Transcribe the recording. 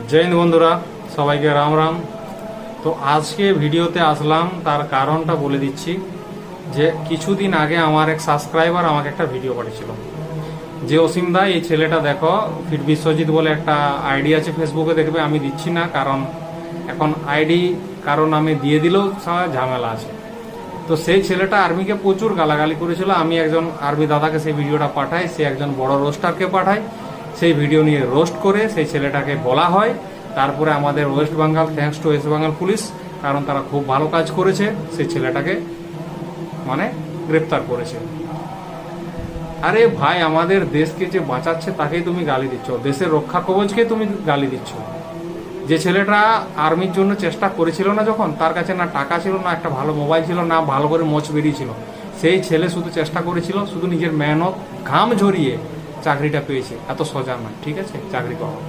জয় হিন্দ বন্ধুরা, সবাইকে রাম রাম। তো আজকে ভিডিওতে আসলাম, তার কারণটা বলে দিচ্ছি। যে কিছুদিন আগে আমার এক সাবস্ক্রাইবার আমাকে একটা ভিডিও পাঠিয়েছিল যে অসীম দা, এই ছেলেটা দেখো, ফিট বিশ্বজিৎ বলে একটা আইডি আছে ফেসবুকে, দেখবে আমি দিচ্ছি না, কারণ এখন আইডি কারণ আমি দিয়ে দিলেও ঝামেলা আছে। তো সেই ছেলেটা আর্মিকে প্রচুর গালাগালি করেছিল। আমি একজন আর্মি দাদাকে সেই ভিডিওটা পাঠাই, সে একজন বড় রোস্টারকে পাঠাই, সেই ভিডিও নিয়ে রোস্ট করে সেই ছেলেটাকে বলা হয়। তারপরে আমাদের West Bengal, thanks to West Bengal police, কারণ তারা খুব ভালো কাজ করেছে, সেই ছেলেটাকে গ্রেপ্তার করেছে। আরে ভাই, আমাদের দেশকে যে বাঁচাচ্ছে তাকেই তুমি গালি দিচ্ছ, দেশের রক্ষা কবচকে তুমি গালি দিচ্ছ। যে ছেলেটা আর্মির জন্য চেষ্টা করেছিল না, যখন তার কাছে না টাকা ছিল, না একটা ভালো মোবাইল ছিল, না ভালো করে মোচ বেরিয়েছিল, সেই ছেলে শুধু চেষ্টা করেছিল, শুধু নিজের মেহনত ঘাম ঝরিয়ে চাকরিটা পেয়েছে। এত সোজা নয়, ঠিক আছে, চাকরি পাওয়া।